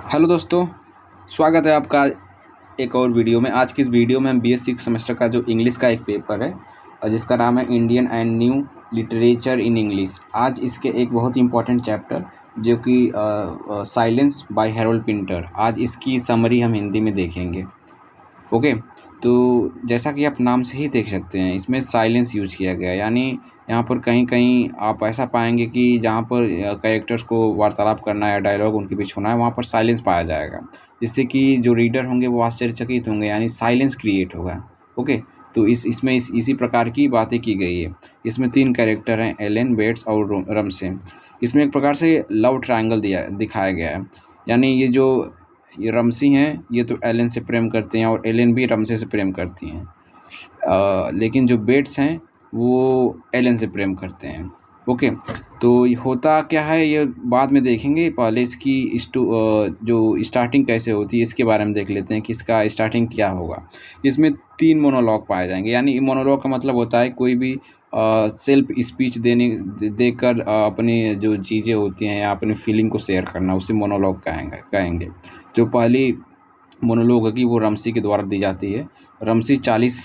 Hello दोस्तों, स्वागत है आपका एक और वीडियो में। आज की इस वीडियो में हम BS 6 सेमेस्टर का जो इंग्लिश का एक पेपर है और जिसका नाम है Indian and new literature in English. आज इसके एक बहुत ही इम्पोर्टेंट चैप्टर जो कि साइलेंस बाय हैरोल्ड पिंटर, आज इसकी समरी हम हिंदी में देखेंगे। ओके, तो जैसा कि आप नाम से ही देख सकते हैं, इसमें साइलेंस यूज किया गया है। यानी यहाँ पर कहीं कहीं आप ऐसा पाएंगे कि जहाँ पर कैरेक्टर्स को वार्तालाप करना है या डायलॉग उनके बीच होना है, वहाँ पर साइलेंस पाया जाएगा, जिससे कि जो रीडर होंगे वो आश्चर्यचकित होंगे, यानी साइलेंस क्रिएट होगा। ओके, तो इसमें इसी प्रकार की बातें की गई है। इसमें 3 कैरेक्टर हैं, एलेन, बेट्स और रमसे। इसमें एक प्रकार से लव ट्रायंगल दिखाया गया है। यानी ये रमसी हैं, ये तो एलेन से प्रेम करते हैं और एलेन भी रमसे से प्रेम करती हैं। लेकिन जो बेट्स हैं वो एलेन से प्रेम करते हैं। ओके, तो ये होता क्या है ये बाद में देखेंगे। पहले इसकी जो स्टार्टिंग कैसे होती है इसके बारे में देख लेते हैं कि इसका स्टार्टिंग क्या होगा। इसमें 3 मोनोलॉग पाए जाएंगे। यानी मोनोलॉग का मतलब होता है कोई भी सेल्फ स्पीच देकर अपनी जो चीज़ें होती हैं या अपनी फीलिंग को शेयर करना, उसे मोनोलॉग कहेंगे। जो पहली मोनोलॉग होगी वो रमसी के द्वारा दी जाती है। रमसी 40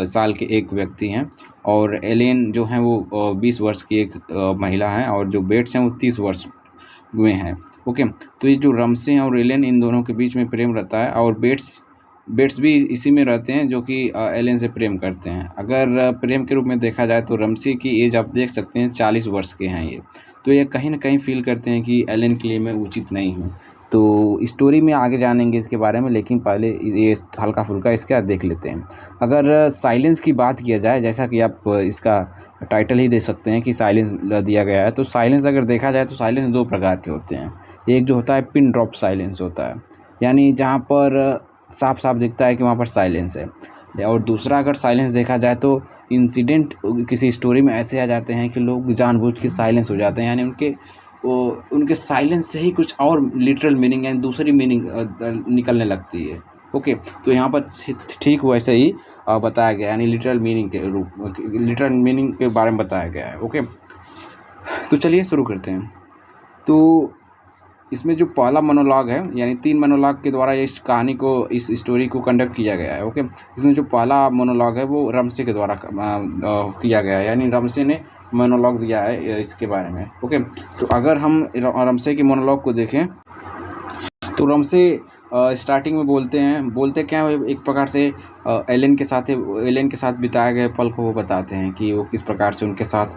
साल के एक व्यक्ति हैं और एलेन जो हैं वो 20 वर्ष की एक महिला हैं और जो बेट्स हैं वो 30 वर्ष में हैं। ओके, तो ये जो रमसी हैं और एलेन, इन दोनों के बीच में प्रेम रहता है और बेट्स भी इसी में रहते हैं जो कि एलेन से प्रेम करते हैं। अगर प्रेम के रूप में देखा जाए तो रमसी की एज आप देख सकते हैं 40 वर्ष के हैं ये। तो ये कहीं ना कहीं फील करते हैं कि एलेन के लिए मैं उचित नहीं हूँ। तो स्टोरी में आगे जानेंगे इसके बारे में, लेकिन पहले ये हल्का फुल्का इसका देख लेते हैं। अगर साइलेंस की बात किया जाए, जैसा कि आप इसका टाइटल ही दे सकते हैं कि साइलेंस दिया गया है, तो साइलेंस अगर देखा जाए तो साइलेंस 2 प्रकार के होते हैं। एक जो होता है पिन ड्रॉप साइलेंस होता है, यानी जहाँ पर साफ साफ दिखता है कि वहाँ पर साइलेंस है। और दूसरा अगर साइलेंस देखा जाए तो इंसिडेंट किसी स्टोरी में ऐसे आ जाते हैं कि लोग जानबूझ के साइलेंस हो जाते हैं, यानी उनके साइलेंस से ही कुछ और लिटरल मीनिंग यानी दूसरी मीनिंग निकलने लगती है। ओके, तो यहाँ पर ठीक वैसे ही बताया गया, यानी लिटरल मीनिंग के बारे में बताया गया है। ओके, तो चलिए शुरू करते हैं। तो इसमें जो पहला मोनोलॉग है, यानी 3 मोनोलॉग के द्वारा इस कहानी को, इस स्टोरी को कंडक्ट किया गया है। ओके, इसमें जो पहला मोनोलॉग है वो रमसे के द्वारा किया गया है, यानी रमसे ने मोनोलॉग दिया है इसके बारे में। ओके, तो अगर हम रमसे के मोनोलॉग को देखें तो रमसे स्टार्टिंग में बोलते क्या है, एक प्रकार से एलेन के साथ बिताए गए पल को वो बताते हैं कि वो किस प्रकार से उनके साथ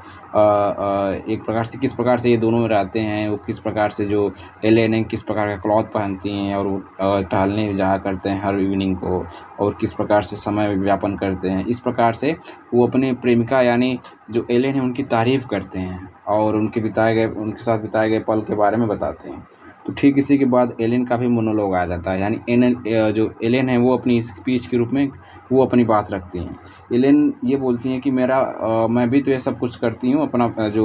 किस प्रकार से ये दोनों रहते हैं। वो किस प्रकार से जो एलेन है किस प्रकार का क्लॉथ पहनती हैं और वो टहलने जाया करते हैं हर इवनिंग को, और किस प्रकार से समय व्यापन करते हैं। इस प्रकार से वो अपने प्रेमिका यानी जो एलेन है उनकी तारीफ़ करते हैं और उनके साथ बिताए गए पल के बारे में बताते हैं। तो ठीक इसी के बाद एलेन का भी मोनोलॉग आ जाता है, यानी जो एलेन है वो अपनी स्पीच के रूप में वो अपनी बात रखती हैं। एलेन ये बोलती हैं कि मैं भी तो ये सब कुछ करती हूँ, अपना जो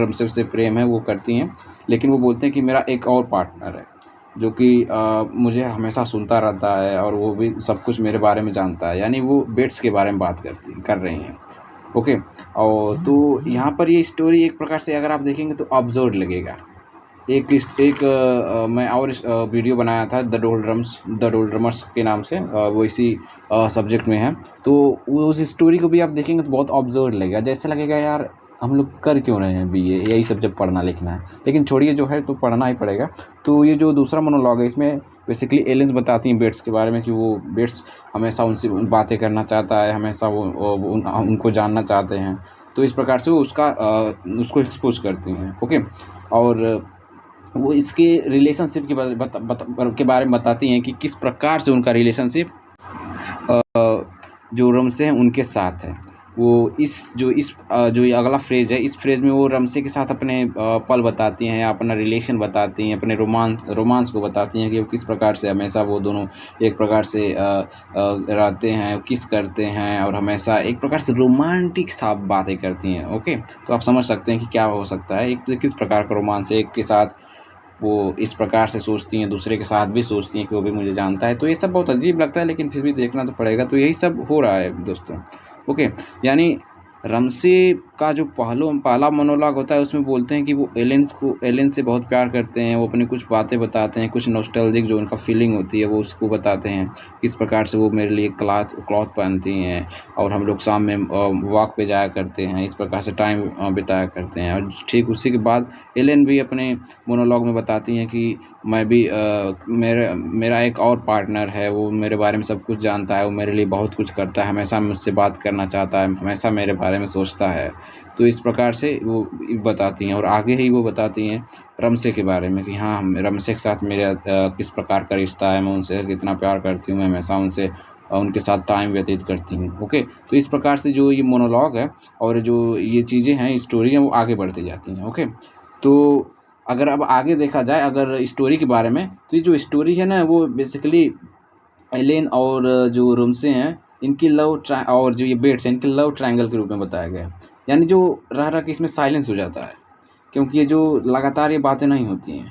रमसे से प्रेम है वो करती हैं, लेकिन वो बोलते हैं कि मेरा एक और पार्टनर है जो कि मुझे हमेशा सुनता रहता है और वो भी सब कुछ मेरे बारे में जानता है। यानी वो बेट्स के बारे में बात कर रही हैं। ओके, और तो यहाँ पर ये स्टोरी एक प्रकार से अगर आप देखेंगे तो अब्सर्ड लगेगा। मैं और वीडियो बनाया था द डोलड्रमर्स के नाम से, वो इसी सब्जेक्ट में है। तो उस स्टोरी को भी आप देखेंगे तो बहुत ऑब्जर्व लगेगा, जैसा लगेगा यार हम लोग कर क्यों रहे हैं BA, यही सब जब पढ़ना लिखना है। लेकिन छोड़िए, जो है तो पढ़ना ही पड़ेगा। तो ये जो दूसरा मोनोलॉग है इसमें बेसिकली एलेन्स बताती हैं बेट्स के बारे में कि वो बेट्स हमेशा उनसे बातें करना चाहता है, हमेशा वो उनको जानना चाहते हैं। तो इस प्रकार से वो उसको एक्सपोज करती हैं। ओके, और वो इसके रिलेशनशिप के बारे में बताती हैं कि किस प्रकार से उनका रिलेशनशिप जो रमसे हैं उनके साथ है। वो जो ये अगला फ्रेज है, इस फ्रेज में वो रमसे के साथ अपने पल बताती हैं, अपना रिलेशन बताती हैं, अपने रोमांस को बताती हैं कि वो किस प्रकार से हमेशा वो दोनों एक प्रकार से रहते हैं, किस करते हैं और हमेशा एक प्रकार से रोमांटिक सा बातें करती हैं। ओके, तो आप समझ सकते हैं कि क्या हो सकता है, किस प्रकार का रोमांस है। एक के साथ वो इस प्रकार से सोचती हैं, दूसरे के साथ भी सोचती हैं कि वो भी मुझे जानता है। तो ये सब बहुत अजीब लगता है, लेकिन फिर भी देखना तो पड़ेगा। तो यही सब हो रहा है दोस्तों। ओके, यानी रमसे का जो पहला मोनोलॉग होता है उसमें बोलते हैं कि वो एलेन से बहुत प्यार करते हैं। वो अपनी कुछ बातें बताते हैं, कुछ नॉस्टैल्जिक जो उनका फीलिंग होती है वो उसको बताते हैं, किस प्रकार से वो मेरे लिए क्लॉथ पहनती हैं और हम लोग शाम में वॉक पे जाया करते हैं, इस प्रकार से टाइम बिताया करते हैं। और ठीक उसी के बाद एलेन भी अपने मोनोलॉग में बताती हैं कि मैं भी मेरा एक और पार्टनर है, वो मेरे बारे में सब कुछ जानता है, वो मेरे लिए बहुत कुछ करता है, हमेशा मुझसे बात करना चाहता है, हमेशा मेरे बारे में सोचता है। तो इस प्रकार से वो बताती हैं और आगे ही वो बताती हैं रमसे के बारे में कि हाँ, रमसे के साथ मेरा किस प्रकार का रिश्ता है, मैं उनसे कितना प्यार करती हूँ, मैं हमेशा उनके साथ टाइम व्यतीत करती हूँ। ओके, तो इस प्रकार से जो ये मोनोलॉग है और जो ये चीज़ें हैं, स्टोरी है, वो आगे बढ़ती जाती हैं। ओके, तो अगर अब आगे देखा जाए अगर स्टोरी के बारे में, तो ये जो स्टोरी है ना वो बेसिकली एलेन और जो रमसे हैं इनकी और जो ये बेट्स हैं इनके लव ट्रायंगल के रूप में बताया गया है। यानी जो रह के इसमें साइलेंस हो जाता है, क्योंकि ये जो लगातार ये बातें नहीं होती हैं।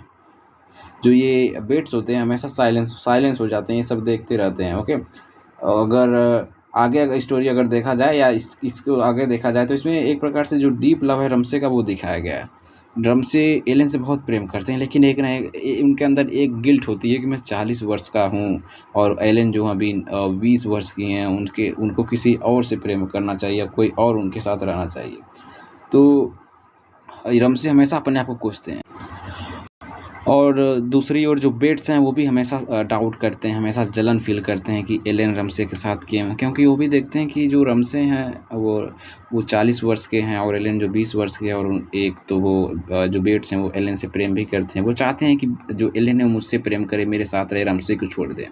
जो ये बेट्स होते हैं हमेशा साइलेंस हो जाते हैं, ये सब देखते रहते हैं। ओके, अगर आगे अगर स्टोरी अगर देखा जाए या इसको आगे देखा जाए तो इसमें एक प्रकार से जो डीप लव है रमसे का वो दिखाया गया है। रमसे एलेन से बहुत प्रेम करते हैं, लेकिन एक ना उनके अंदर एक गिल्ट होती है कि मैं 40 वर्ष का हूँ और एलेन जो अभी 20 वर्ष की हैं, उनको किसी और से प्रेम करना चाहिए, कोई और उनके साथ रहना चाहिए। तो रमसे हमेशा अपने आप को कोसते हैं और दूसरी ओर जो बेट्स हैं वो भी हमेशा डाउट करते हैं, हमेशा जलन फील करते हैं कि एलेन रमसे के साथ किए हैं, क्योंकि वो भी देखते हैं कि जो रमसे हैं वो 40 वर्ष के हैं और एलेन जो 20 वर्ष के हैं। और एक तो वो जो बेट्स हैं वो एलेन से प्रेम भी करते हैं, वो चाहते हैं कि जो एलेन है मुझसे प्रेम करे, मेरे साथ रहे, रमसे को छोड़ दे।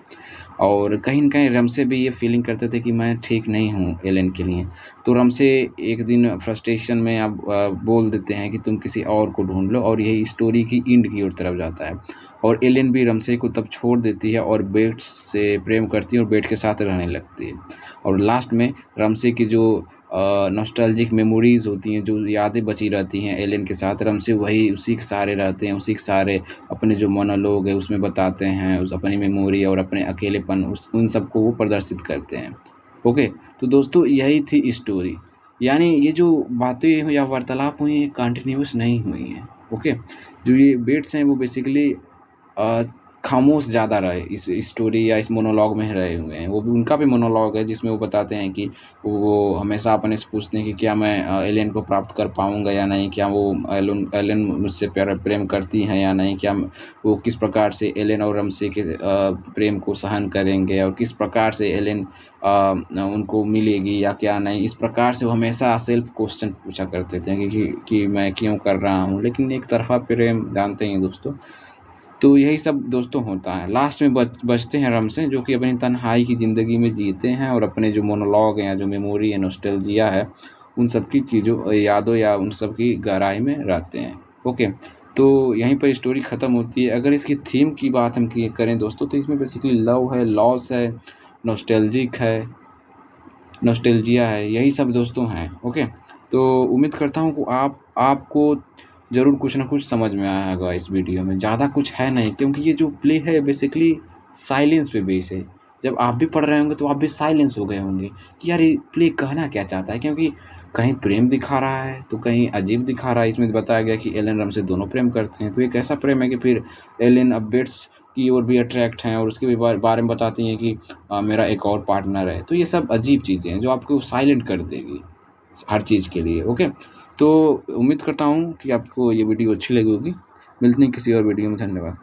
और कहीं न कहीं रमसे भी ये फीलिंग करते थे कि मैं ठीक नहीं हूँ एलेन के लिए। तो रमसे एक दिन फ्रस्ट्रेशन में अब बोल देते हैं कि तुम किसी और को ढूँढ लो, और यही स्टोरी की एंड की ओर तरफ जाता है। और एलेन भी रमसे को तब छोड़ देती है और बेट से प्रेम करती है और बेट के साथ रहने लगती है। और लास्ट में रमसे की जो नॉस्टैल्जिक मेमोरीज़ होती हैं, जो यादें बची रहती हैं एलेन के साथ, रमसे वही उसी के सहारे रहते हैं, उसी के सहारे अपने जो मोनोलॉग है उसमें बताते हैं, उस अपनी मेमोरी और अपने अकेलेपन उन सबको वो प्रदर्शित करते हैं। ओके, तो दोस्तों यही थी स्टोरी। यानी ये जो बातें हुई या वार्तालाप हुई ये कंटिन्यूअस नहीं हुई हैं। ओके, जो ये बेट्स हैं वो बेसिकली खामोश ज़्यादा रहे इस स्टोरी या इस मोनोलॉग में रहे हुए हैं। वो भी उनका भी मोनोलॉग है जिसमें वो बताते हैं कि वो हमेशा अपने से पूछते हैं कि क्या मैं एलेन को प्राप्त कर पाऊँगा या नहीं, क्या वो एलेन मुझसे प्रेम करती हैं या नहीं, क्या वो किस प्रकार से एलेन और रमसे के प्रेम को सहन करेंगे और किस प्रकार से एलेन उनको मिलेगी या क्या नहीं। इस प्रकार से वो हमेशा सेल्फ क्वेश्चन पूछा करते थे कि मैं क्यों कर रहा हूँ, लेकिन एक तरफा प्रेम जानते हैं दोस्तों। तो यही सब दोस्तों होता है। लास्ट में बचते हैं रमसे, जो कि अपनी तन्हाई की ज़िंदगी में जीते हैं और अपने जो मोनोलॉग हैं, जो मेमोरी है, नॉस्टैल्जिया है, उन सब की चीज़ों यादों या उन सब की गहराई में रहते हैं। ओके, तो यहीं पर स्टोरी ख़त्म होती है। अगर इसकी थीम की बात हम करें दोस्तों, तो इसमें बेसिकली लव है, लॉस है, नॉस्टैल्जिया है, यही सब दोस्तों हैं। ओके, तो उम्मीद करता हूँ कि आपको ज़रूर कुछ ना कुछ समझ में आया होगा इस वीडियो में। ज़्यादा कुछ है नहीं, क्योंकि ये जो प्ले है बेसिकली साइलेंस पे बेस है। जब आप भी पढ़ रहे होंगे तो आप भी साइलेंस हो गए होंगे कि यार ये प्ले कहना क्या चाहता है, क्योंकि कहीं प्रेम दिखा रहा है तो कहीं अजीब दिखा रहा है। इसमें बताया गया कि एलेन रमसे दोनों प्रेम करते हैं, तो एक ऐसा प्रेम है कि फिर एलेन अब बेट्स की ओर भी अट्रैक्ट हैं और उसके भी बारे में बताती हैं कि मेरा एक और पार्टनर है। तो ये सब अजीब चीज़ें हैं जो आपको साइलेंट कर देगी हर चीज़ के लिए। ओके, तो उम्मीद करता हूँ कि आपको ये वीडियो अच्छी लगी होगी। मिलते हैं किसी और वीडियो में। धन्यवाद।